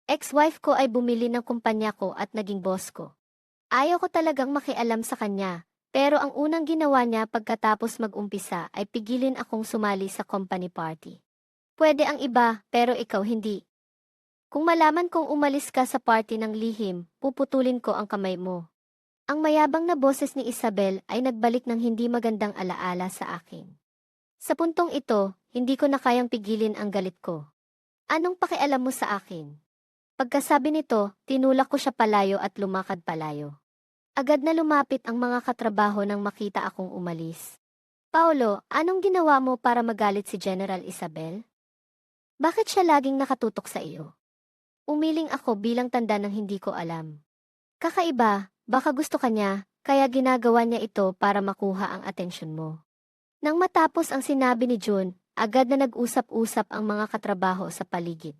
Ex-wife ko ay bumili ng kumpanya ko at naging boss ko. Ayaw ko talagang makialam sa kanya, pero ang unang ginawa niya pagkatapos mag-umpisa ay pigilin akong sumali sa company party. Pwede ang iba, pero ikaw hindi. Kung malaman kong umalis ka sa party ng lihim, puputulin ko ang kamay mo. Ang mayabang na boses ni Isabel ay nagbalik ng hindi magandang alaala sa akin. Sa puntong ito, hindi ko na kayang pigilin ang galit ko. Anong pakialam mo sa akin? Pagkasabi nito, tinulak ko siya palayo at lumakad palayo. Agad na lumapit ang mga katrabaho nang makita akong umalis. Paolo, anong ginawa mo para magalit si General Isabel? Bakit siya laging nakatutok sa iyo? Umiling ako bilang tanda ng hindi ko alam. Kakaiba, baka gusto ka niya, kaya ginagawa niya ito para makuha ang atensyon mo. Nang matapos ang sinabi ni June, agad na nag-usap-usap ang mga katrabaho sa paligid.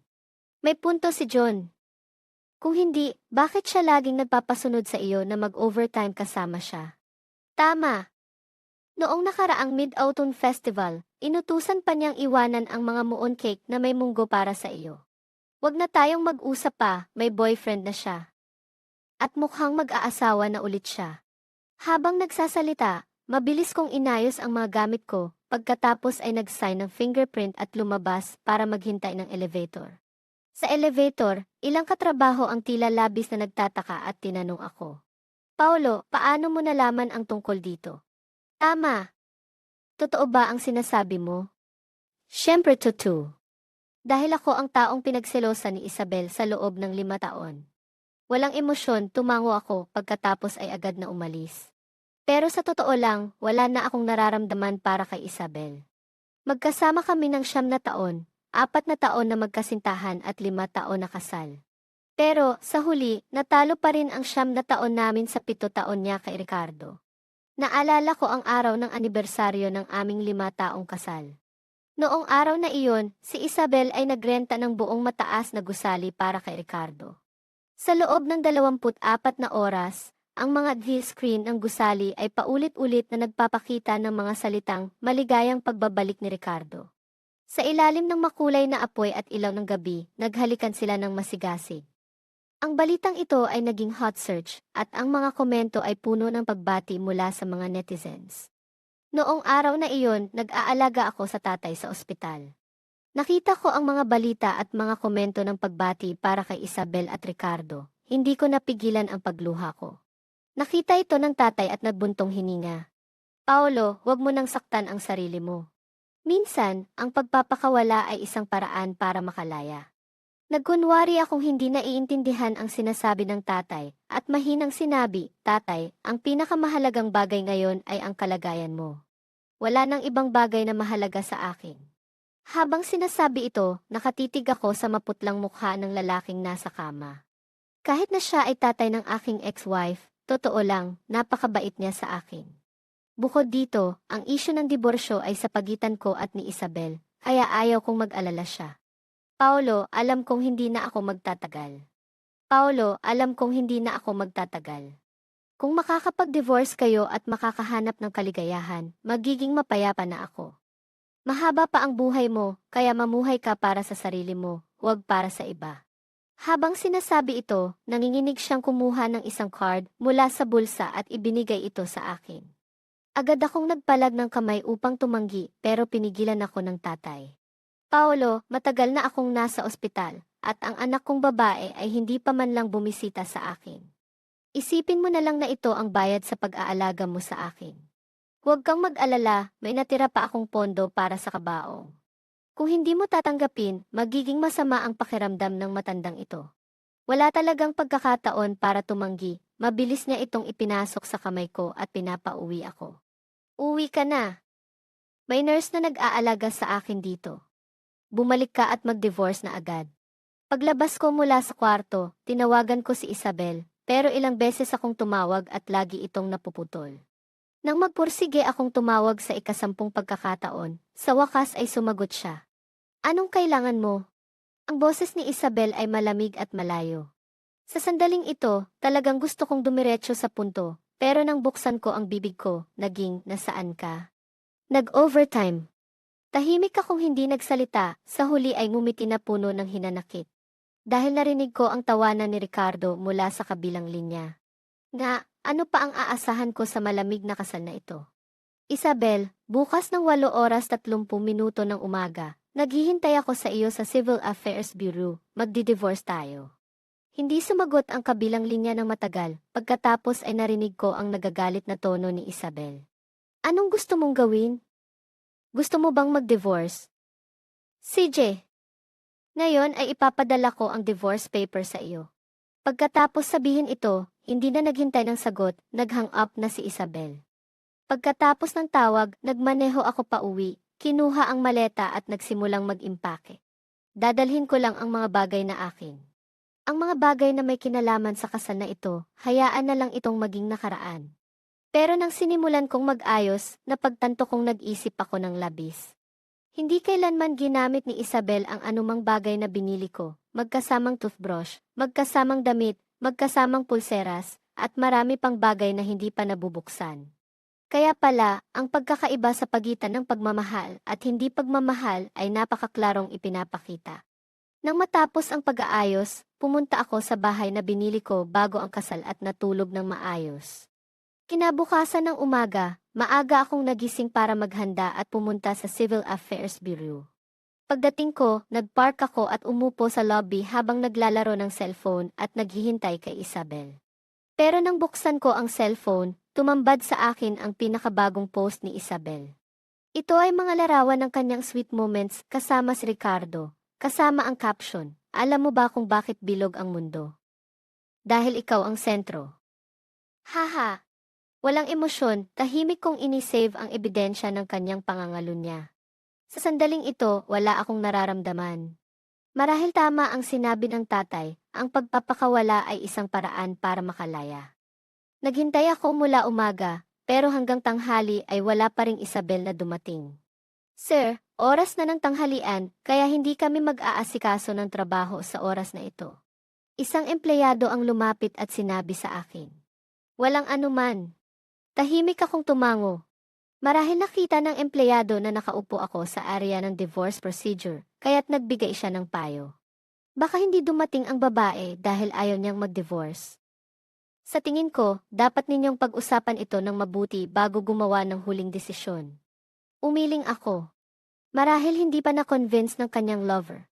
May punto si John. Kung hindi, bakit siya laging nagpapasunod sa iyo na mag-overtime kasama siya? Tama. Noong nakaraang Mid-Autumn Festival, inutusan pa niyang iwanan ang mga muon cake na may munggo para sa iyo. Wag na tayong mag-usap pa, may boyfriend na siya. At mukhang mag-aasawa na ulit siya. Habang nagsasalita, mabilis kong inayos ang mga gamit ko, pagkatapos ay nag-sign ng fingerprint at lumabas para maghintay ng elevator. Sa elevator, ilang katrabaho ang tila labis na nagtataka at tinanong ako. Paolo, paano mo nalaman ang tungkol dito? Tama. Totoo ba ang sinasabi mo? Siyempre totoo. Dahil ako ang taong pinagselosan ni Isabel sa loob ng 5 taon. Walang emosyon, tumango ako pagkatapos ay agad na umalis. Pero sa totoo lang, wala na akong nararamdaman para kay Isabel. Magkasama kami ng 9 na taon, 4 na taon na magkasintahan at 5 taon na kasal. Pero, sa huli, natalo pa rin ang 9 na taon namin sa 7 taon niya kay Ricardo. Naalala ko ang araw ng anibersaryo ng aming 5 taong kasal. Noong araw na iyon, si Isabel ay nagrenta ng buong mataas na gusali para kay Ricardo. Sa loob ng 24 na oras, ang mga screen ng gusali ay paulit-ulit na nagpapakita ng mga salitang maligayang pagbabalik ni Ricardo. Sa ilalim ng makulay na apoy at ilaw ng gabi, naghalikan sila ng masigasig. Ang balitang ito ay naging hot search at ang mga komento ay puno ng pagbati mula sa mga netizens. Noong araw na iyon, nag-aalaga ako sa tatay sa ospital. Nakita ko ang mga balita at mga komento ng pagbati para kay Isabel at Ricardo. Hindi ko napigilan ang pagluha ko. Nakita ito ng tatay at nagbuntong hininga. Paolo, huwag mo nang saktan ang sarili mo. Minsan, ang pagpapakawala ay isang paraan para makalaya. Nagkunwari akong hindi naiintindihan ang sinasabi ng tatay, at mahinang sinabi, Tatay, ang pinakamahalagang bagay ngayon ay ang kalagayan mo. Wala nang ibang bagay na mahalaga sa akin. Habang sinasabi ito, nakatitig ako sa maputlang mukha ng lalaking nasa kama. Kahit na siya ay tatay ng aking ex-wife, totoo lang, napakabait niya sa akin. Bukod dito, ang isyu ng diborsyo ay sa pagitan ko at ni Isabel, kaya ayaw kong mag-alala siya. Paolo, alam kong hindi na ako magtatagal. Paolo, alam kong hindi na ako magtatagal. Kung makakapag-divorce kayo at makakahanap ng kaligayahan, magiging mapayapa na ako. Mahaba pa ang buhay mo, kaya mamuhay ka para sa sarili mo, huwag para sa iba. Habang sinasabi ito, nanginginig siyang kumuha ng isang card mula sa bulsa at ibinigay ito sa akin. Agad akong nagpalag ng kamay upang tumanggi pero pinigilan ako ng tatay. Paolo, matagal na akong nasa ospital, at ang anak kong babae ay hindi pa man lang bumisita sa akin. Isipin mo na lang na ito ang bayad sa pag-aalaga mo sa akin. Huwag kang mag-alala, may natira pa akong pondo para sa kabaong. Kung hindi mo tatanggapin, magiging masama ang pakiramdam ng matandang ito. Wala talagang pagkakataon para tumanggi, mabilis niya itong ipinasok sa kamay ko at pinapauwi ako. Uwi ka na. May nurse na nag-aalaga sa akin dito. Bumalik ka at mag-divorce na agad. Paglabas ko mula sa kwarto, tinawagan ko si Isabel, pero ilang beses akong tumawag at lagi itong napuputol. Nang magpursige akong tumawag sa ika-10 pagkakataon, sa wakas ay sumagot siya. Anong kailangan mo? Ang boses ni Isabel ay malamig at malayo. Sa sandaling ito, talagang gusto kong dumiretso sa punto, pero nang buksan ko ang bibig ko, naging, nasaan ka? Nag-overtime. Tahimik akong hindi nagsalita, sa huli ay ngumiti na puno ng hinanakit. dahil narinig ko ang tawanan ni Ricardo mula sa kabilang linya. Ano pa ang aasahan ko sa malamig na kasal na ito? Isabel, bukas ng 8:30 ng umaga, naghihintay ako sa iyo sa Civil Affairs Bureau, magdi-divorce tayo. Hindi sumagot ang kabilang linya ng matagal, pagkatapos ay narinig ko ang nagagalit na tono ni Isabel. Anong gusto mong gawin? Gusto mo bang mag-divorce? CJ, ngayon ay ipapadala ko ang divorce paper sa iyo. Pagkatapos sabihin ito, hindi na naghintay ng sagot, nag-hang up na si Isabel. Pagkatapos ng tawag, nagmaneho ako pauwi, kinuha ang maleta at nagsimulang mag-impake. Dadalhin ko lang ang mga bagay na akin. Ang mga bagay na may kinalaman sa kasal na ito, hayaan na lang itong maging nakaraan. Pero nang sinimulan kong mag-ayos, napagtanto kong nag-isip ako ng labis. Hindi kailanman ginamit ni Isabel ang anumang bagay na binili ko, magkasamang toothbrush, magkasamang damit, magkasamang pulseras, at marami pang bagay na hindi pa nabubuksan. Kaya pala, ang pagkakaiba sa pagitan ng pagmamahal at hindi pagmamahal ay napakaklarong ipinapakita. Nang matapos ang pag-aayos, pumunta ako sa bahay na binili ko bago ang kasal at natulog ng maayos. Kinabukasan ng umaga, maaga akong nagising para maghanda at pumunta sa Civil Affairs Bureau. Pagdating ko, nagpark ako at umupo sa lobby habang naglalaro ng cellphone at naghihintay kay Isabel. Pero nang buksan ko ang cellphone, tumambad sa akin ang pinakabagong post ni Isabel. Ito ay mga larawan ng kanyang sweet moments kasama si Ricardo, kasama ang caption, "Alam mo ba kung bakit bilog ang mundo? Dahil ikaw ang sentro." Haha! Walang emosyon, tahimik kong inisave ang ebidensya ng kanyang pangangalunya. Sa sandaling ito, wala akong nararamdaman. Marahil tama ang sinabi ng tatay, ang pagpapakawala ay isang paraan para makalaya. Naghintay ako mula umaga, pero hanggang tanghali ay wala pa ring Isabel na dumating. Sir, oras na ng tanghalian, kaya hindi kami mag-aasikaso ng trabaho sa oras na ito. Isang empleyado ang lumapit at sinabi sa akin. Walang anuman. Tahimik akong tumango. Marahil nakita ng empleyado na nakaupo ako sa area ng divorce procedure, kaya't nagbigay siya ng payo. Baka hindi dumating ang babae dahil ayaw niyang mag-divorce. Sa tingin ko, dapat ninyong pag-usapan ito ng mabuti bago gumawa ng huling desisyon. Umiling ako. Marahil hindi pa na-convince ng kanyang lover.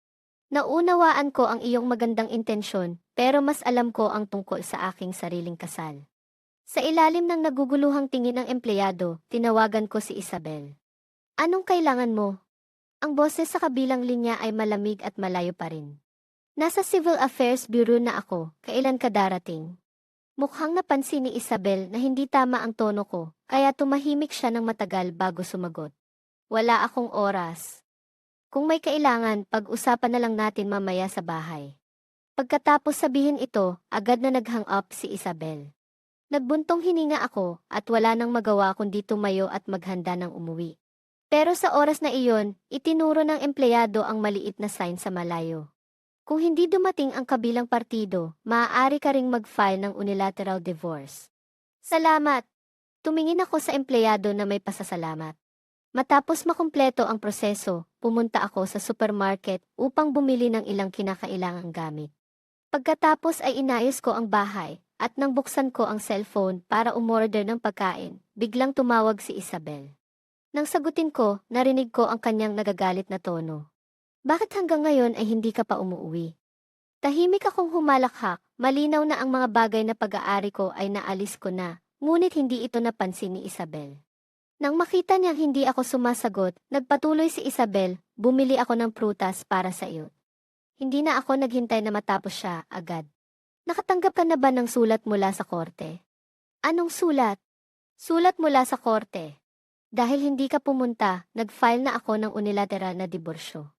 Naunawaan ko ang iyong magandang intensyon, pero mas alam ko ang tungkol sa aking sariling kasal. Sa ilalim ng naguguluhang tingin ng empleyado, tinawagan ko si Isabel. Anong kailangan mo? Ang boses sa kabilang linya ay malamig at malayo pa rin. Nasa Civil Affairs Bureau na ako, kailan ka darating? Mukhang napansin ni Isabel na hindi tama ang tono ko, kaya tumahimik siya ng matagal bago sumagot. Wala akong oras. Kung may kailangan, pag-usapan na lang natin mamaya sa bahay. Pagkatapos sabihin ito, agad na nag-hang up si Isabel. Nagbuntong hininga ako at wala nang magawa kundi tumayo at maghanda ng umuwi. Pero sa oras na iyon, itinuro ng empleyado ang maliit na sign sa malayo. Kung hindi dumating ang kabilang partido, maaari ka ring mag-file ng unilateral divorce. Salamat! Tumingin ako sa empleyado na may pasasalamat. Matapos makumpleto ang proseso, pumunta ako sa supermarket upang bumili ng ilang kinakailangang gamit. Pagkatapos ay inayos ko ang bahay, at nang buksan ko ang cellphone para umorder ng pagkain, biglang tumawag si Isabel. Nang sagutin ko, narinig ko ang kanyang nagagalit na tono. Bakit hanggang ngayon ay hindi ka pa umuwi? Tahimik akong humalakhak, malinaw na ang mga bagay na pag-aari ko ay naalis ko na, ngunit hindi ito napansin ni Isabel. Nang makita niyang hindi ako sumasagot, nagpatuloy si Isabel, bumili ako ng prutas para sa iyo. Hindi na ako naghintay na matapos siya, agad. Nakatanggap ka na ba ng sulat mula sa korte? Anong sulat? Sulat mula sa korte. Dahil hindi ka pumunta, nag-file na ako ng unilateral na diborsyo.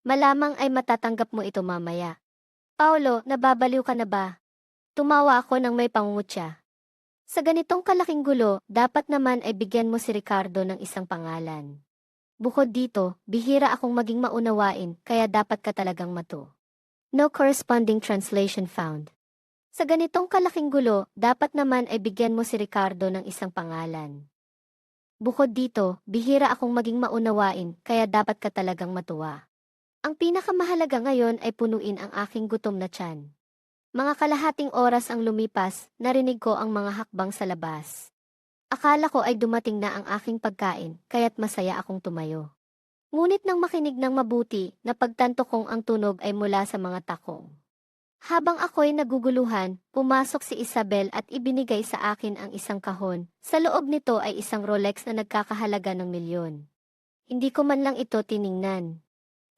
Malamang ay matatanggap mo ito mamaya. Paolo, nababaliw ka na ba? Tumawa ako nang may pangungutya. Sa ganitong kalaking gulo, dapat naman ay bigyan mo si Ricardo ng isang pangalan. Bukod dito, bihira akong maging maunawain, kaya dapat ka talagang mato. No corresponding translation found. Sa ganitong kalaking gulo, dapat naman ay bigyan mo si Ricardo ng isang pangalan. Bukod dito, bihira akong maging maunawain, kaya dapat ka talagang matuwa. Ang pinakamahalaga ngayon ay punuin ang aking gutom na tiyan. Mga kalahating oras ang lumipas, narinig ko ang mga hakbang sa labas. Akala ko ay dumating na ang aking pagkain, kaya't masaya akong tumayo. Ngunit nang makinig ng mabuti, napagtanto kong ang tunog ay mula sa mga takong. Habang ako'y naguguluhan, pumasok si Isabel at ibinigay sa akin ang isang kahon. Sa loob nito ay isang Rolex na nagkakahalaga ng milyon. Hindi ko man lang ito tiningnan.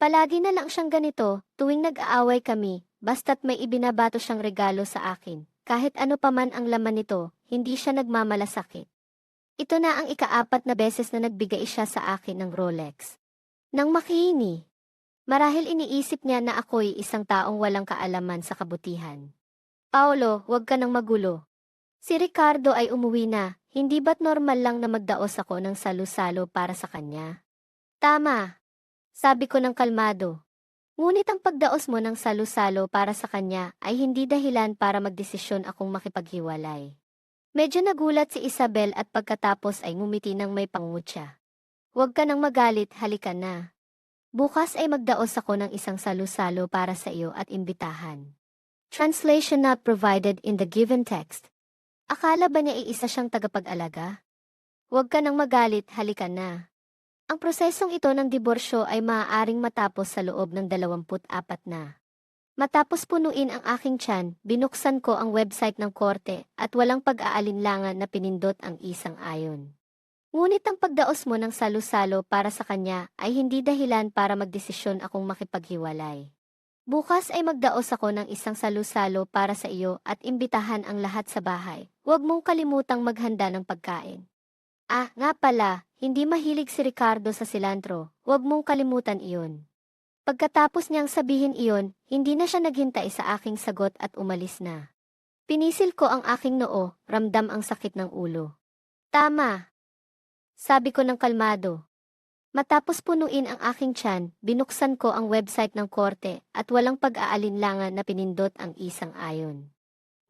Palagi na lang siyang ganito, tuwing nag-aaway kami, basta't may ibinabato siyang regalo sa akin. Kahit ano pa man ang laman nito, hindi siya nagmamalasakit. Ito na ang ikaapat na beses na nagbigay siya sa akin ng Rolex. Nang makihini, marahil iniisip niya na ako'y isang taong walang kaalaman sa kabutihan. Paolo, huwag ka nang magulo. Si Ricardo ay umuwi na, hindi ba't normal lang na magdaos ako ng salu-salo para sa kanya? Tama, sabi ko ng kalmado. Ngunit ang pagdaos mo ng salu-salo para sa kanya ay hindi dahilan para magdesisyon akong makipaghiwalay. Medyo nagulat si Isabel at pagkatapos ay ngumiti ng may pangungutya. Huwag ka nang magalit, halika na. Bukas ay magdaos ako ng isang salu-salo para sa iyo at imbitahan. Translation not provided in the given text. Akala ba niya iisa siyang tagapag-alaga? Huwag ka nang magalit, halika na. Ang prosesong ito ng diborsyo ay maaaring matapos sa loob ng 24 na. Matapos punuin ang aking tiyan, binuksan ko ang website ng korte at walang pag-aalinlangan na pinindot ang isang ayon. Ngunit ang pagdaos mo ng salu-salo para sa kanya ay hindi dahilan para magdesisyon akong makipaghiwalay. Bukas ay magdaos ako ng isang salu-salo para sa iyo at imbitahan ang lahat sa bahay. Huwag mong kalimutang maghanda ng pagkain. Ah, nga pala, hindi mahilig si Ricardo sa cilantro. Huwag mong kalimutan iyon. Pagkatapos niyang sabihin iyon, hindi na siya naghintay sa aking sagot at umalis na. Pinisil ko ang aking noo, ramdam ang sakit ng ulo. Tama, sabi ko ng kalmado. Matapos punuin ang aking tiyan, binuksan ko ang website ng korte at walang pag-aalinlangan na pinindot ang isang ayon.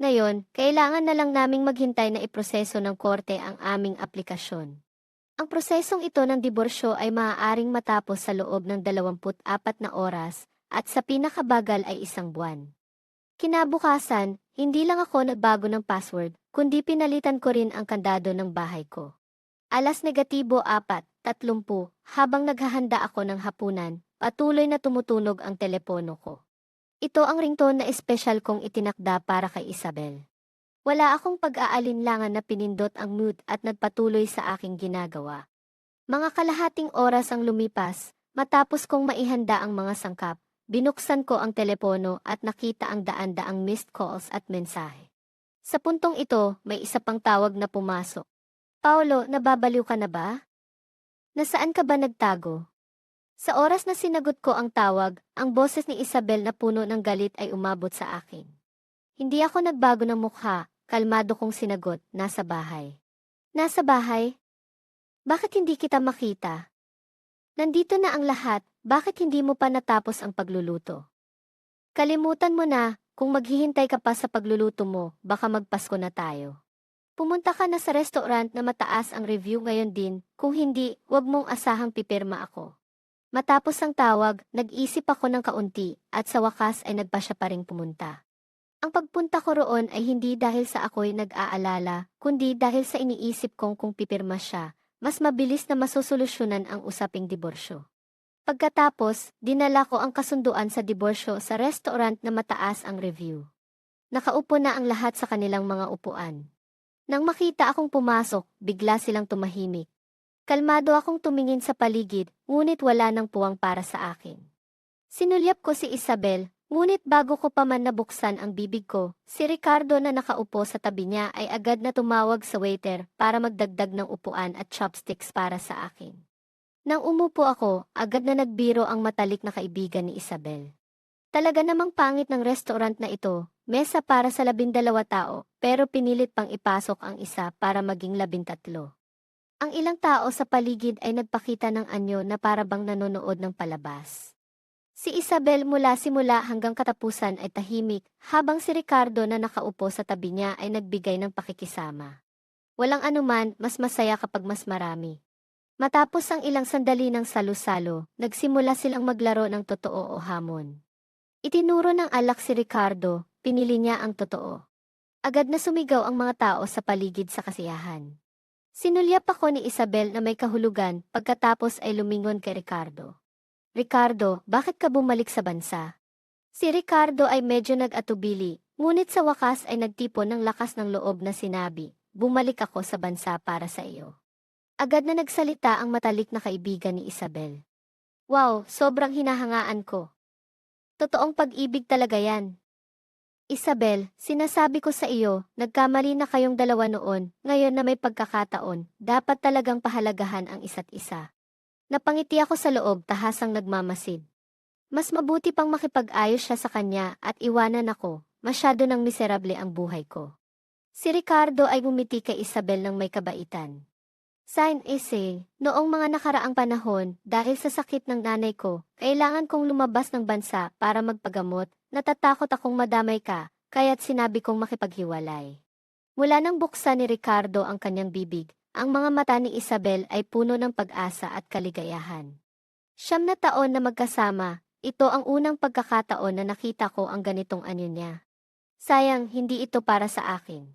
Ngayon, kailangan na lang naming maghintay na iproseso ng korte ang aming aplikasyon. Ang prosesong ito ng diborsyo ay maaaring matapos sa loob ng 24 na oras at sa pinakabagal ay 1 buwan. Kinabukasan, hindi lang ako nagbago ng password, kundi pinalitan ko rin ang kandado ng bahay ko. 4:30, habang naghahanda ako ng hapunan, patuloy na tumutunog ang telepono ko. Ito ang ringtone na espesyal kong itinakda para kay Isabel. Wala akong pag-aalinlangan na pinindot ang mute at nagpatuloy sa aking ginagawa. Mga kalahating oras ang lumipas, matapos kong maihanda ang mga sangkap, binuksan ko ang telepono at nakita ang daan-daang missed calls at mensahe. Sa puntong ito, may isa pang tawag na pumasok. Paolo, nababaliw ka na ba? Nasaan ka ba nagtago? Sa oras na sinagot ko ang tawag, ang boses ni Isabel na puno ng galit ay umabot sa akin. Hindi ako nagbago ng mukha. Kalmado kong sinagot, nasa bahay. Nasa bahay? Bakit hindi kita makita? Nandito na ang lahat, bakit hindi mo pa natapos ang pagluluto? Kalimutan mo na, kung maghihintay ka pa sa pagluluto mo, baka magpasko na tayo. Pumunta ka na sa restaurant na mataas ang review ngayon din, kung hindi, huwag mong asahang pipirma ako. Matapos ang tawag, nag-isip ako ng kaunti, at sa wakas ay nagpa siya pa ring pumunta. Ang pagpunta ko roon ay hindi dahil sa ako'y nag-aalala, kundi dahil sa iniisip kong kung pipirma siya, mas mabilis na masosolusyonan ang usaping diborsyo. Pagkatapos, dinala ko ang kasunduan sa diborsyo sa restaurant na mataas ang review. Nakaupo na ang lahat sa kanilang mga upuan. Nang makita akong pumasok, bigla silang tumahimik. Kalmado akong tumingin sa paligid, ngunit wala nang puwang para sa akin. Sinulyap ko si Isabel. Ngunit bago ko pa man nabuksan ang bibig ko, si Ricardo na nakaupo sa tabi niya ay agad na tumawag sa waiter para magdagdag ng upuan at chopsticks para sa akin. Nang umupo ako, agad na nagbiro ang matalik na kaibigan ni Isabel. Talaga namang pangit ng restaurant na ito, mesa para sa 12 tao, pero pinilit pang ipasok ang isa para maging 13. Ang ilang tao sa paligid ay nagpakita ng anyo na para bang nanonood ng palabas. Si Isabel mula simula hanggang katapusan ay tahimik, habang si Ricardo na nakaupo sa tabi niya ay nagbigay ng pakikisama. Walang anuman, mas masaya kapag mas marami. Matapos ang ilang sandali ng salo-salo, nagsimula silang maglaro ng totoo o hamon. Itinuro ng alak si Ricardo, pinili niya ang totoo. Agad na sumigaw ang mga tao sa paligid sa kasiyahan. Sinulyap ako ni Isabel na may kahulugan pagkatapos ay lumingon kay Ricardo. Ricardo, bakit ka bumalik sa bansa? Si Ricardo ay medyo nag-atubili, ngunit sa wakas ay nagtipon ng lakas ng loob na sinabi, bumalik ako sa bansa para sa iyo. Agad na nagsalita ang matalik na kaibigan ni Isabel. Wow, sobrang hinahangaan ko. Totoong pag-ibig talaga yan. Isabel, sinasabi ko sa iyo, nagkamali na kayong dalawa noon, ngayon na may pagkakataon, dapat talagang pahalagahan ang isa't isa. Napangiti ako sa loob tahasang nagmamasid. Mas mabuti pang makipag-ayos siya sa kanya at iwanan ako, masyado nang miserable ang buhay ko. Si Ricardo ay bumiti kay Isabel ng may kabaitan. Sign essay, noong mga nakaraang panahon, dahil sa sakit ng nanay ko, kailangan kong lumabas ng bansa para magpagamot, natatakot akong madamay ka, kaya't sinabi kong makipaghiwalay. Mula nang buksan ni Ricardo ang kanyang bibig, ang mga mata ni Isabel ay puno ng pag-asa at kaligayahan. 9 na taon na magkasama, ito ang unang pagkakataon na nakita ko ang ganitong anyo niya. Sayang, hindi ito para sa akin.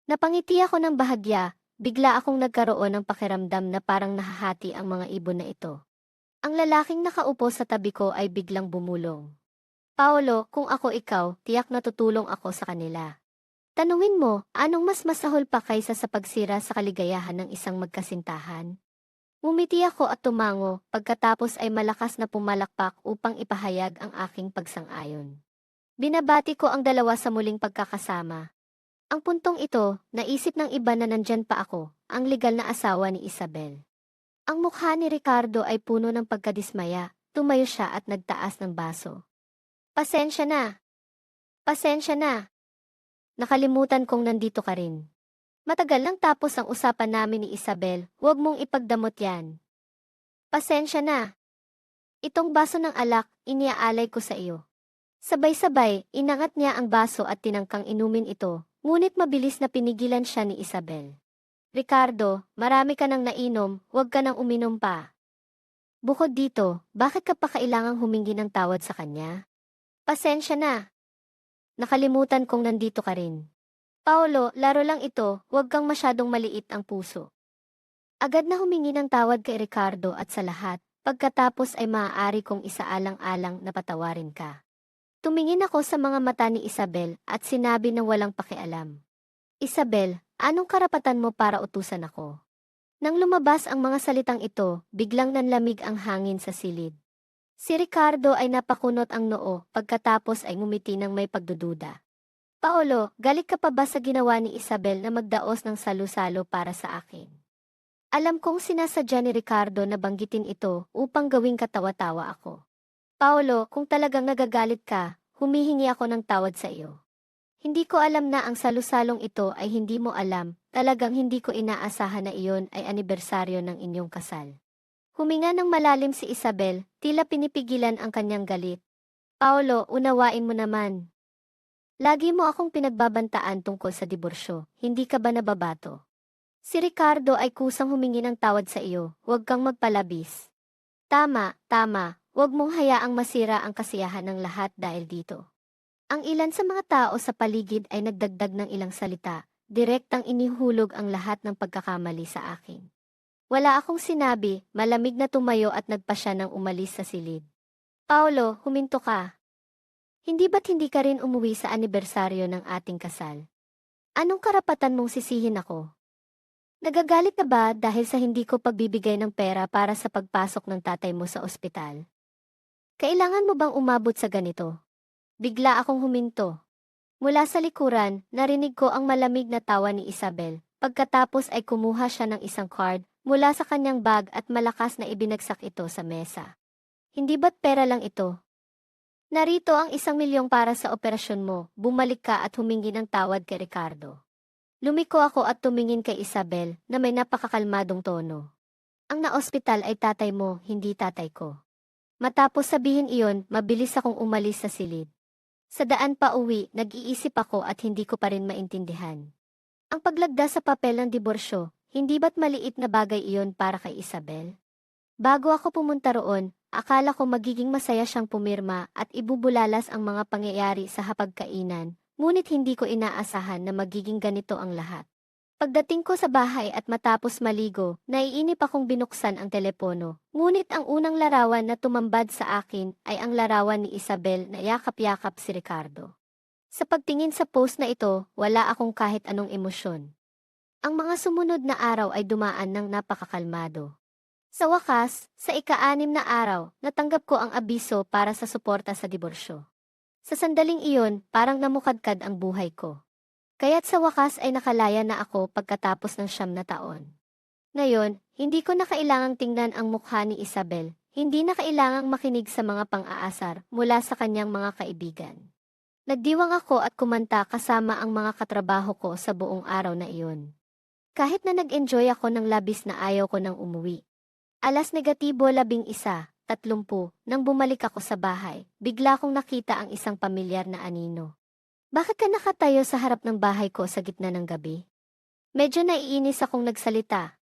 Napangiti ako ng bahagya, bigla akong nagkaroon ng pakiramdam na parang nahahati ang mga ibon na ito. Ang lalaking nakaupo sa tabi ko ay biglang bumulong. Paolo, kung ako ikaw, tiyak na tutulong ako sa kanila. Tanungin mo, anong mas masahol pa kaysa sa pagsira sa kaligayahan ng isang magkasintahan? Ngumiti ako at tumango, pagkatapos ay malakas na pumalakpak upang ipahayag ang aking pagsang-ayon. Binabati ko ang dalawa sa muling pagkakasama. Ang puntong ito, naisip ng iba na nandyan pa ako, ang legal na asawa ni Isabel. Ang mukha ni Ricardo ay puno ng pagkadismaya, tumayo siya at nagtaas ng baso. Pasensya na. Pasensya na. Nakalimutan kong nandito ka rin. Matagal lang tapos ang usapan namin ni Isabel, huwag mong ipagdamot yan. Pasensya na. Itong baso ng alak, iniaalay ko sa iyo. Sabay-sabay, inangat niya ang baso at tinangkang inumin ito, ngunit mabilis na pinigilan siya ni Isabel. Ricardo, marami ka nang nainom, huwag ka nang uminom pa. Bukod dito, bakit ka pa kailangang humingi ng tawad sa kanya? Pasensya na. Nakalimutan kong nandito ka rin. Paolo, laro lang ito, huwag kang masyadong maliit ang puso. Agad na humingi ng tawad kay Ricardo at sa lahat, pagkatapos ay maaari kong isaalang-alang na patawarin ka. Tumingin ako sa mga mata ni Isabel at sinabi ng walang pakialam. Isabel, anong karapatan mo para utusan ako? Nang lumabas ang mga salitang ito, biglang nanlamig ang hangin sa silid. Si Ricardo ay napakunot ang noo, pagkatapos ay ngumiti ng may pagdududa. Paolo, galit ka pa ba sa ginawa ni Isabel na magdaos ng salu-salo para sa akin? Alam kong sinasadya ni Ricardo na banggitin ito upang gawing katawa-tawa ako. Paolo, kung talagang nagagalit ka, humihingi ako ng tawad sa iyo. Hindi ko alam na ang salu-salong ito ay hindi mo alam, talagang hindi ko inaasahan na iyon ay anibersaryo ng inyong kasal. Huminga ng malalim si Isabel, tila pinipigilan ang kanyang galit. Paolo, unawain mo naman. Lagi mo akong pinagbabantaan tungkol sa diborsyo, hindi ka ba nababato? Si Ricardo ay kusang humingi ng tawad sa iyo, huwag kang magpalabis. Tama, huwag mong hayaang masira ang kasiyahan ng lahat dahil dito. Ang ilan sa mga tao sa paligid ay nagdagdag ng ilang salita, direktang inihulog ang lahat ng pagkakamali sa akin. Wala akong sinabi, malamig na tumayo at nagpa siya ng umalis sa silid. Paolo, huminto ka. Hindi ba't hindi ka rin umuwi sa anibersaryo ng ating kasal? Anong karapatan mong sisihin ako? Nagagalit ka ba dahil sa hindi ko pagbibigay ng pera para sa pagpasok ng tatay mo sa ospital? Kailangan mo bang umabot sa ganito? Bigla akong huminto. Mula sa likuran, narinig ko ang malamig na tawa ni Isabel. Pagkatapos ay kumuha siya ng isang card mula sa kanyang bag at malakas na ibinagsak ito sa mesa. Hindi ba't pera lang ito? Narito ang 1 milyong para sa operasyon mo, bumalik ka at humingi ng tawad kay Ricardo. Lumiko ako at tumingin kay Isabel na may napakakalmadong tono. Ang naospital ay tatay mo, hindi tatay ko. Matapos sabihin iyon, mabilis akong umalis sa silid. Sa daan pa uwi, nag-iisip ako at hindi ko pa rin maintindihan. Ang paglagda sa papel ng diborsyo, hindi ba't maliit na bagay iyon para kay Isabel? Bago ako pumunta roon, akala ko magiging masaya siyang pumirma at ibubulalas ang mga pangyayari sa hapagkainan, ngunit hindi ko inaasahan na magiging ganito ang lahat. Pagdating ko sa bahay at matapos maligo, naiinip akong binuksan ang telepono. Ngunit ang unang larawan na tumambad sa akin ay ang larawan ni Isabel na yakap-yakap si Ricardo. Sa pagtingin sa post na ito, wala akong kahit anong emosyon. Ang mga sumunod na araw ay dumaan ng napakakalmado. Sa wakas, sa ika-6 na araw, natanggap ko ang abiso para sa suporta sa diborsyo. Sa sandaling iyon, parang namukadkad ang buhay ko. Kaya't sa wakas ay nakalaya na ako pagkatapos ng 9 na taon. Ngayon, hindi ko na kailangang tingnan ang mukha ni Isabel, hindi na kailangang makinig sa mga pang-aasar mula sa kanyang mga kaibigan. Nagdiwang ako at kumanta kasama ang mga katrabaho ko sa buong araw na iyon. Kahit na nag-enjoy ako ng labis na ayaw ko nang umuwi. -11:30 nang bumalik ako sa bahay, bigla kong nakita ang isang pamilyar na anino. Bakit ka nakatayo sa harap ng bahay ko sa gitna ng gabi? Medyo naiinis akong nagsalita.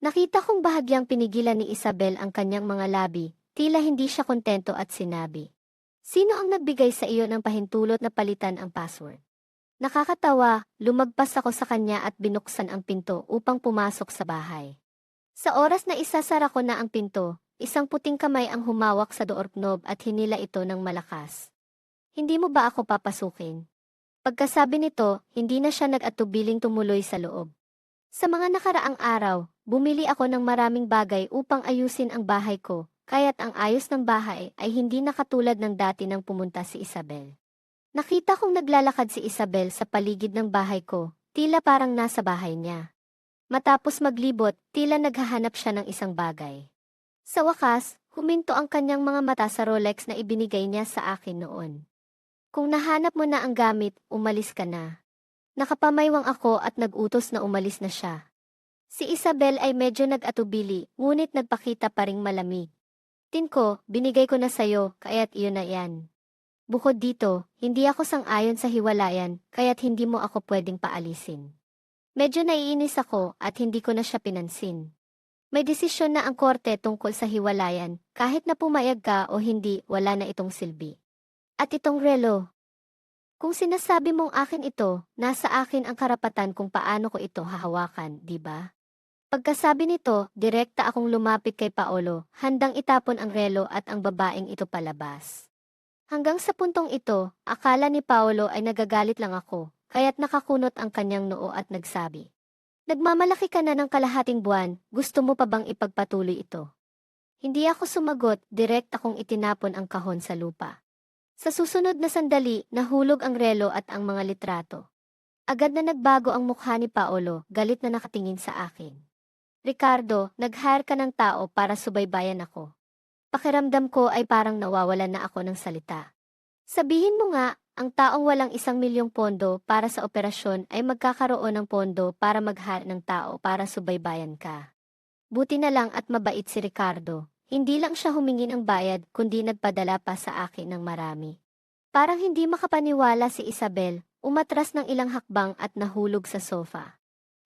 Nakita kong bahagyang pinigilan ni Isabel ang kanyang mga labi, tila hindi siya kontento at sinabi, "Sino ang nagbigay sa iyo ng pahintulot na palitan ang password?" Nakakatawa, lumagpas ako sa kanya at binuksan ang pinto upang pumasok sa bahay. Sa oras na isasara ko na ang pinto, isang puting kamay ang humawak sa doorknob at hinila ito ng malakas. "Hindi mo ba ako papasukin?" Pagkasabi nito, hindi na siya nag-atubiling tumuloy sa loob. Sa mga nakaraang araw, bumili ako ng maraming bagay upang ayusin ang bahay ko, kaya't ang ayos ng bahay ay hindi na katulad ng dati nang pumunta si Isabel. Nakita kong naglalakad si Isabel sa paligid ng bahay ko, tila parang nasa bahay niya. Matapos maglibot, tila naghahanap siya ng isang bagay. Sa wakas, huminto ang kanyang mga mata sa Rolex na ibinigay niya sa akin noon. "Kung nahanap mo na ang gamit, umalis ka na." Nakapamaywang ako at nag-utos na umalis na siya. Si Isabel ay medyo nag-atubili, ngunit nagpakita pa ring malamig. "Tinko, binigay ko na sayo, kaya't iyon na yan. Bukod dito, hindi ako sang-ayon sa hiwalayan, kaya't hindi mo ako pwedeng paalisin." Medyo naiinis ako at hindi ko na siya pinansin. May desisyon na ang korte tungkol sa hiwalayan, kahit na pumayag ka o hindi, wala na itong silbi. At itong relo. Kung sinasabi mong akin ito, nasa akin ang karapatan kung paano ko ito hahawakan, di ba? Pagkasabi nito, direkta akong lumapit kay Paolo, handang itapon ang relo at ang babaeng ito palabas. Hanggang sa puntong ito, akala ni Paolo ay nagagalit lang ako, kaya't nakakunot ang kanyang noo at nagsabi, "Nagmamalaki ka na ng kalahating buwan, gusto mo pa bang ipagpatuloy ito?" Hindi ako sumagot, direct akong itinapon ang kahon sa lupa. Sa susunod na sandali, nahulog ang relo at ang mga litrato. Agad na nagbago ang mukha ni Paolo, galit na nakatingin sa akin. "Ricardo, nag-hire ka ng tao para subaybayan ako." Pakiramdam ko ay parang nawawalan na ako ng salita. "Sabihin mo nga, ang taong walang 1 milyong pondo para sa operasyon ay magkakaroon ng pondo para mag-hire ng tao para subaybayan ka." Buti na lang at mabait si Ricardo. Hindi lang siya humingi ng bayad kundi nagpadala pa sa akin ng marami. Parang hindi makapaniwala si Isabel, umatras ng ilang hakbang at nahulog sa sofa.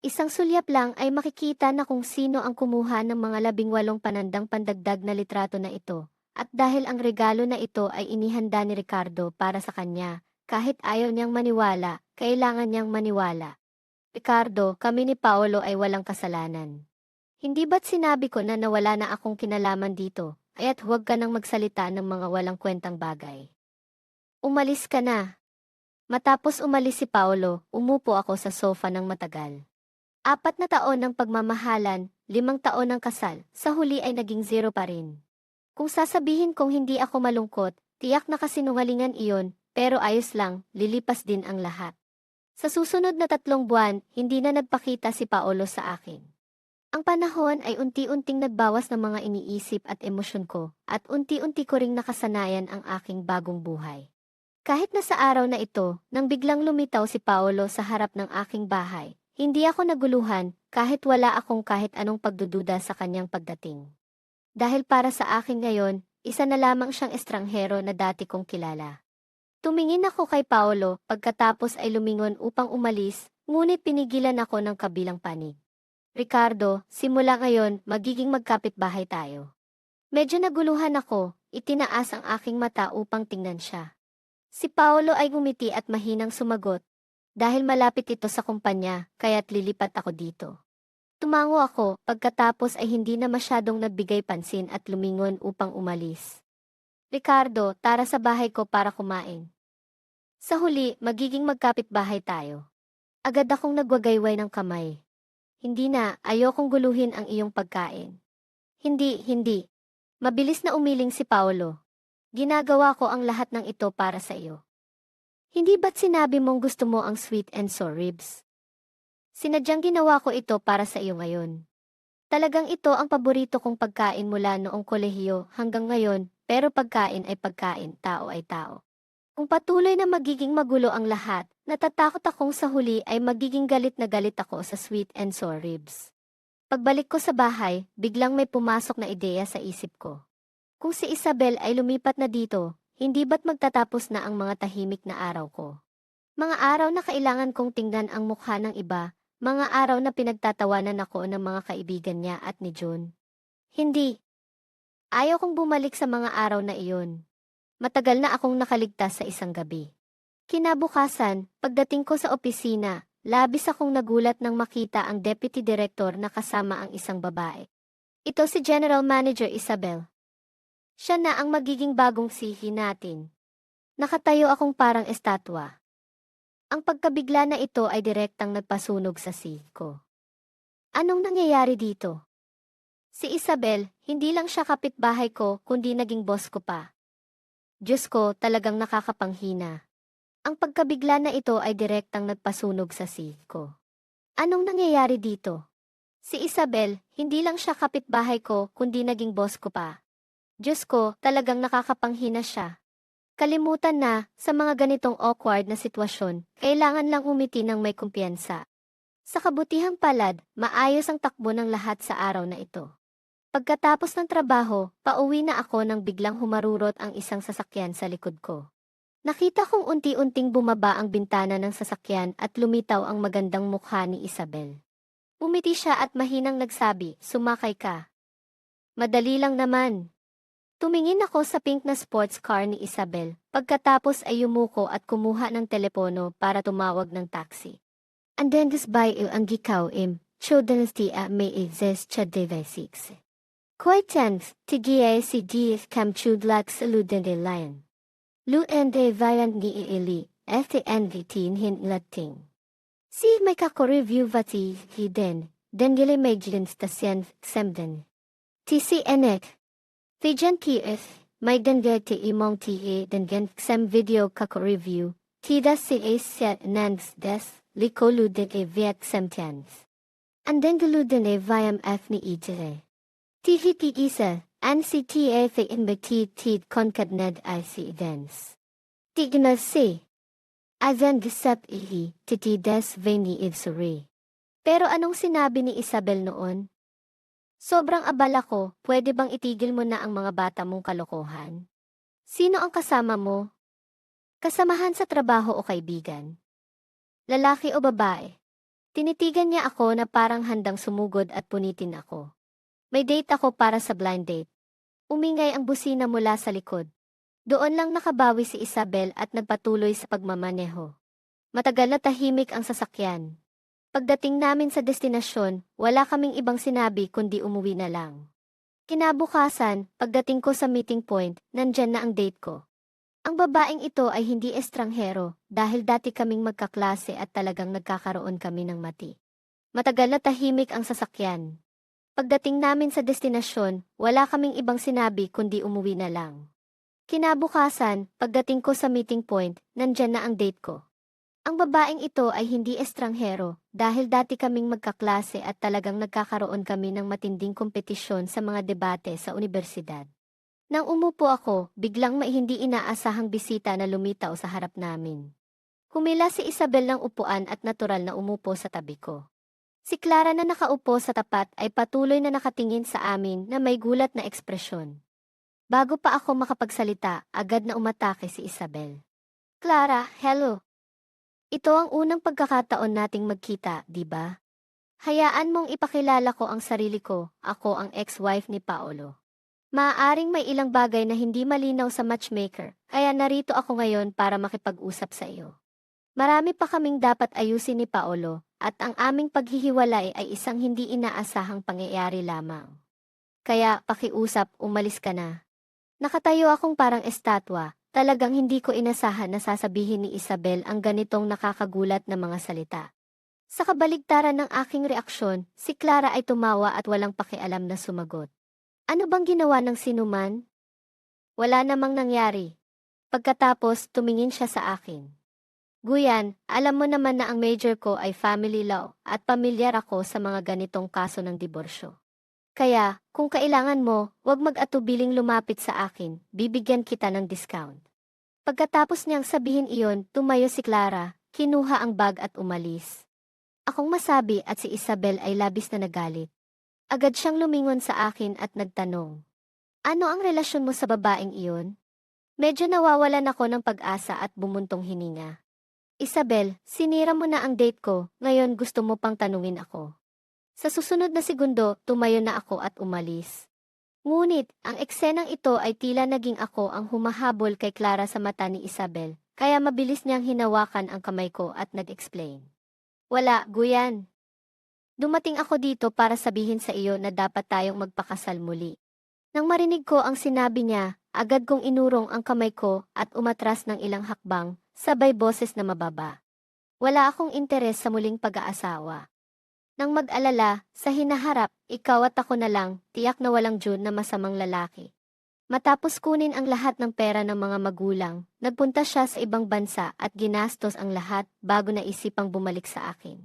Isang sulyap lang ay makikita na kung sino ang kumuha ng mga 18 panandang pandagdag na litrato na ito. At dahil ang regalo na ito ay inihanda ni Ricardo para sa kanya, kahit ayaw niyang maniwala, kailangan niyang maniwala. "Ricardo, kami ni Paolo ay walang kasalanan. Hindi ba't sinabi ko na nawala na akong kinalaman dito, kaya't huwag ka nang magsalita ng mga walang kwentang bagay. Umalis ka na." Matapos umalis si Paolo, umupo ako sa sofa ng matagal. 4 na taon ng pagmamahalan, 5 taon ng kasal, sa huli ay naging 0 pa rin. Kung sasabihin kong hindi ako malungkot, tiyak na kasinungalingan iyon, pero ayos lang, lilipas din ang lahat. Sa susunod na 3 buwan, hindi na nagpakita si Paolo sa akin. Ang panahon ay unti-unting nagbawas ng mga iniisip at emosyon ko, at unti-unti ko ring nakasanayan ang aking bagong buhay. Kahit na sa araw na ito, nang biglang lumitaw si Paolo sa harap ng aking bahay, hindi ako naguluhan, kahit wala akong kahit anong pagdududa sa kanyang pagdating. Dahil para sa akin ngayon, isa na lamang siyang estranghero na dati kong kilala. Tumingin ako kay Paolo, pagkatapos ay lumingon upang umalis, ngunit pinigilan ako ng kabilang panig. Ricardo, simula ngayon, magiging magkapitbahay tayo. Medyo naguluhan ako, itinaas ang aking mata upang tingnan siya. Si Paolo ay ngumiti at mahinang sumagot. Dahil malapit ito sa kumpanya, kaya't lilipat ako dito. Tumango ako, pagkatapos ay hindi na masyadong nagbigay pansin at lumingon upang umalis. Ricardo, tara sa bahay ko para kumain. Sa huli, magiging magkapitbahay tayo. Agad akong nagwagayway ng kamay. Hindi na, ayokong guluhin ang iyong pagkain. Hindi. Mabilis na umiling si Paolo. Ginagawa ko ang lahat ng ito para sa iyo. Hindi ba't sinabi mong gusto mo ang sweet and sour ribs? Sinadyang ginawa ko ito para sa iyo ngayon. Talagang ito ang paborito kong pagkain mula noong kolehiyo hanggang ngayon, pero pagkain ay pagkain, tao ay tao. Kung patuloy na magiging magulo ang lahat, natatakot akong sa huli ay magiging galit na galit ako sa sweet and sour ribs. Pagbalik ko sa bahay, biglang may pumasok na ideya sa isip ko. Kung si Isabel ay lumipat na dito, hindi ba't magtatapos na ang mga tahimik na araw ko? Mga araw na kailangan kong tingnan ang mukha ng iba, mga araw na pinagtatawanan ako ng mga kaibigan niya at ni John. Hindi. Ayaw kong bumalik sa mga araw na iyon. Matagal na akong nakaligtas sa isang gabi. Kinabukasan, pagdating ko sa opisina, labis akong nagulat nang makita ang deputy director na kasama ang isang babae. Ito si General Manager Isabel. Siya na ang magiging bagong sihi natin. Nakatayo akong parang estatwa. Ang pagkabigla na ito ay direktang nagpasunog sa sihi ko. Anong nangyayari dito? Si Isabel, hindi lang siya kapitbahay ko kundi naging boss ko pa. Diyos ko, talagang nakakapanghina. Ang pagkabigla na ito ay direktang nagpasunog sa sihi ko. Anong nangyayari dito? Si Isabel, hindi lang siya kapitbahay ko kundi naging boss ko pa. Diyos ko, talagang nakakapanghina siya. Kalimutan na, sa mga ganitong awkward na sitwasyon, kailangan lang umiti ng may kumpiyansa. Sa kabutihang palad, maayos ang takbo ng lahat sa araw na ito. Pagkatapos ng trabaho, pauwi na ako nang biglang humarurot ang isang sasakyan sa likod ko. Nakita kong unti-unting bumaba ang bintana ng sasakyan at lumitaw ang magandang mukha ni Isabel. Umiti siya at mahinang nagsabi, "Sumakay ka." Madali lang naman. Tumingin ako sa pink na sports car ni Isabel, pagkatapos ay yumuko at kumuha ng telepono para tumawag ng taxi. Andendes by ang gikaw children's may exist cha devices. Koitens, tigie si dies cam chudlak saluden de lion. Luen de viand ni ili, ftn hin lating. Si may kako-review vati hiden, dengile may glin stasyen semden. TCNX. Fijan TF, may dengete imong TE dengen sem video kako-review, tida si set nangs des, likolu de viet semtians. Andengulu de viam ni ite. TVT isa, NCTA fe inbeti tid konkadned IC events. Tigna si. Aven gisep ihi, titi des veni ibsuri. Pero anong sinabi ni Isabel noon? Sobrang abala ko, pwede bang itigil mo na ang mga bata mong kalokohan? Sino ang kasama mo? Kasamahan sa trabaho o kaibigan? Lalaki o babae? Tinitigan niya ako na parang handang sumugod at punitin ako. May date ako para sa blind date. Umingay ang busina mula sa likod. Doon lang nakabawi si Isabel at nagpatuloy sa pagmamaneho. Matagal na tahimik ang sasakyan. Pagdating namin sa destinasyon, wala kaming ibang sinabi kundi umuwi na lang. Kinabukasan, pagdating ko sa meeting point, nandyan na ang date ko. Ang babaeng ito ay hindi estranghero dahil dati kaming magkaklase at talagang nagkakaroon kami ng mati. Matagal na tahimik ang sasakyan. Pagdating namin sa destinasyon, wala kaming ibang sinabi kundi umuwi na lang. Kinabukasan, pagdating ko sa meeting point, nandyan na ang date ko. Ang babaeng ito ay hindi estranghero dahil dati kaming magkaklase at talagang nagkakaroon kami ng matinding kompetisyon sa mga debate sa universidad. Nang umupo ako, biglang may hindi inaasahang bisita na lumitaw sa harap namin. Humila si Isabel ng upuan at natural na umupo sa tabi ko. Si Clara na nakaupo sa tapat ay patuloy na nakatingin sa amin na may gulat na ekspresyon. Bago pa ako makapagsalita, agad na umatake si Isabel. "Clara, hello. Ito ang unang pagkakataon nating magkita, di ba? Hayaan mong ipakilala ko ang sarili ko, ako ang ex-wife ni Paolo. Maaaring may ilang bagay na hindi malinaw sa matchmaker, kaya narito ako ngayon para makipag-usap sa iyo. Marami pa kaming dapat ayusin ni Paolo, at ang aming paghihiwalay ay isang hindi inaasahang pangyayari lamang. Kaya, pakiusap, umalis ka na. Nakatayo akong parang estatwa, talagang hindi ko inasahan na sasabihin ni Isabel ang ganitong nakakagulat na mga salita. Sa kabaligtaran ng aking reaksyon, si Clara ay tumawa at walang pakialam na sumagot. Ano bang ginawa ng sinuman? Wala namang nangyari. Pagkatapos, tumingin siya sa akin. Guyan, alam mo naman na ang major ko ay family law at pamilyar ako sa mga ganitong kaso ng diborsyo. Kaya, kung kailangan mo, huwag mag-atubiling lumapit sa akin, bibigyan kita ng discount. Pagkatapos niyang sabihin iyon, tumayo si Clara, kinuha ang bag at umalis. Akong masabi at si Isabel ay labis na nagalit. Agad siyang lumingon sa akin at nagtanong. Ano ang relasyon mo sa babaeng iyon? Medyo nawawalan ako ng pag-asa at bumuntong hininga. Isabel, sinira mo na ang date ko, ngayon gusto mo pang tanungin ako. Sa susunod na segundo, tumayo na ako at umalis. Ngunit, ang eksenang ito ay tila naging ako ang humahabol kay Clara sa mata ni Isabel, kaya mabilis niyang hinawakan ang kamay ko at nag-explain. Wala, Guyan. Dumating ako dito para sabihin sa iyo na dapat tayong magpakasal muli. Nang marinig ko ang sinabi niya, agad kong inurong ang kamay ko at umatras ng ilang hakbang, sabay boses na mababa. Wala akong interes sa muling pag-aasawa. Nang mag-alala, sa hinaharap, ikaw at ako na lang, tiyak na walang June na masamang lalaki. Matapos kunin ang lahat ng pera ng mga magulang, nagpunta siya sa ibang bansa at ginastos ang lahat bago naisipang bumalik sa akin.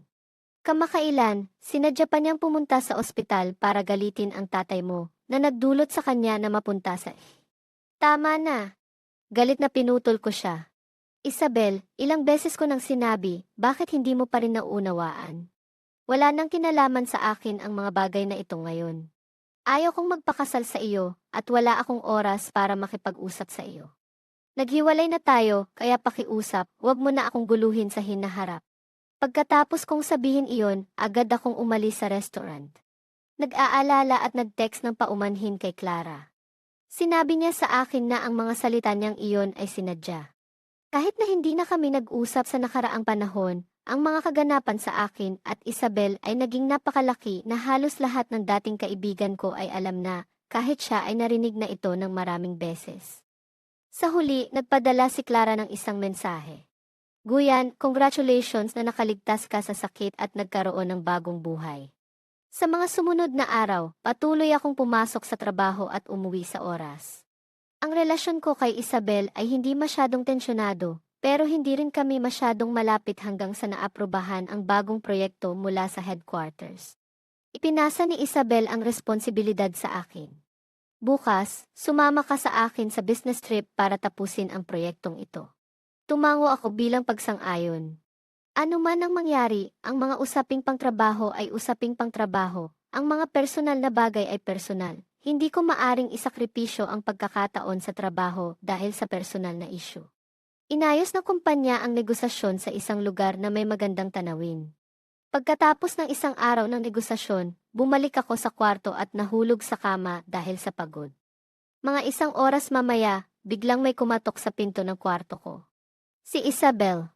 Kamakailan, sinadya pa niyang pumunta sa ospital para galitin ang tatay mo, na nagdulot sa kanya na mapunta sa... Tama na! Galit na pinutol ko siya. Isabel, ilang beses ko nang sinabi, bakit hindi mo pa rin nauunawaan? Wala nang kinalaman sa akin ang mga bagay na ito ngayon. Ayaw kong magpakasal sa iyo, at wala akong oras para makipag-usap sa iyo. Naghiwalay na tayo, kaya pakiusap, huwag mo na akong guluhin sa hinaharap. Pagkatapos kong sabihin iyon, agad akong umalis sa restaurant. Nag-aalala at nag-text ng paumanhin kay Clara. Sinabi niya sa akin na ang mga salita niyang iyon ay sinadya. Kahit na hindi na kami nag-usap sa nakaraang panahon, ang mga kaganapan sa akin at Isabel ay naging napakalaki na halos lahat ng dating kaibigan ko ay alam na, kahit siya ay narinig na ito ng maraming beses. Sa huli, nagpadala si Clara ng isang mensahe. Guyan, congratulations na nakaligtas ka sa sakit at nagkaroon ng bagong buhay. Sa mga sumunod na araw, patuloy akong pumasok sa trabaho at umuwi sa oras. Ang relasyon ko kay Isabel ay hindi masyadong tensyonado, pero hindi rin kami masyadong malapit hanggang sa naaprobahan ang bagong proyekto mula sa headquarters. Ipinasa ni Isabel ang responsibilidad sa akin. Bukas, sumama ka sa akin sa business trip para tapusin ang proyektong ito. Tumango ako bilang pagsang-ayon. Ano man ang mangyari, ang mga usaping pangtrabaho ay usaping pangtrabaho, ang mga personal na bagay ay personal. Hindi ko maaring isakripisyo ang pagkakataon sa trabaho dahil sa personal na issue. Inayos ng kumpanya ang negosasyon sa isang lugar na may magandang tanawin. Pagkatapos ng isang araw ng negosasyon, bumalik ako sa kwarto at nahulog sa kama dahil sa pagod. Mga isang oras mamaya, biglang may kumatok sa pinto ng kwarto ko. Si Isabel.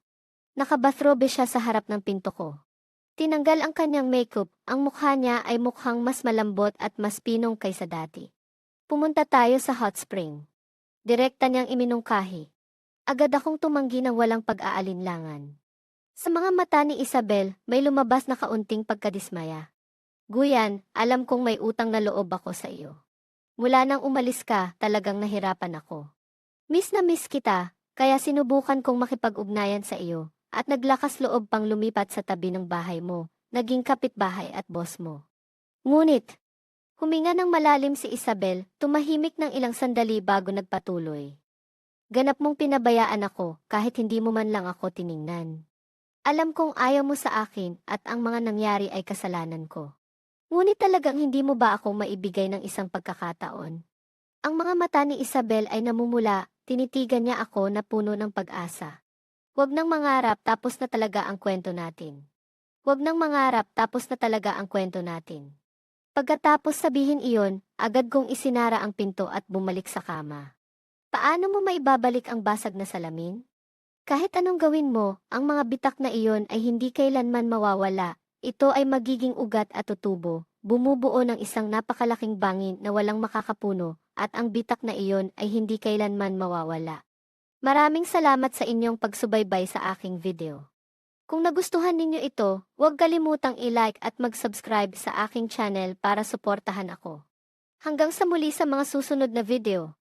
Nakabathrobe siya sa harap ng pinto ko. Tinanggal ang kanyang makeup, ang mukha niya ay mukhang mas malambot at mas pinong kaysa dati. Pumunta tayo sa hot spring. Direkta niyang iminungkahi. Agad akong tumanggi ng walang pag-aalinlangan. Sa mga mata ni Isabel, may lumabas na kaunting pagkadismaya. Guyan, alam kong may utang na loob ako sa iyo. Mula nang umalis ka, talagang nahirapan ako. Miss na miss kita, kaya sinubukan kong makipag-ugnayan sa iyo, at naglakas loob pang lumipat sa tabi ng bahay mo, naging kapitbahay at boss mo. Ngunit, huminga ng malalim si Isabel, tumahimik ng ilang sandali bago nagpatuloy. Ganap mong pinabayaan ako kahit hindi mo man lang ako tiningnan. Alam kong ayaw mo sa akin at ang mga nangyari ay kasalanan ko. Ngunit talagang hindi mo ba ako maibigay ng isang pagkakataon? Ang mga mata ni Isabel ay namumula, tinitigan niya ako na puno ng pag-asa. Huwag nang mangarap tapos na talaga ang kwento natin. Huwag nang mangarap tapos na talaga ang kwento natin. Pagkatapos sabihin iyon, agad kong isinara ang pinto at bumalik sa kama. Paano mo maibabalik ang basag na salamin? Kahit anong gawin mo, ang mga bitak na iyon ay hindi kailanman mawawala. Ito ay magiging ugat at tutubo, bumubuo ng isang napakalaking bangin na walang makakapuno, at ang bitak na iyon ay hindi kailanman mawawala. Maraming salamat sa inyong pagsubaybay sa aking video. Kung nagustuhan ninyo ito, huwag kalimutang i-like at mag-subscribe sa aking channel para suportahan ako. Hanggang sa muli sa mga susunod na video.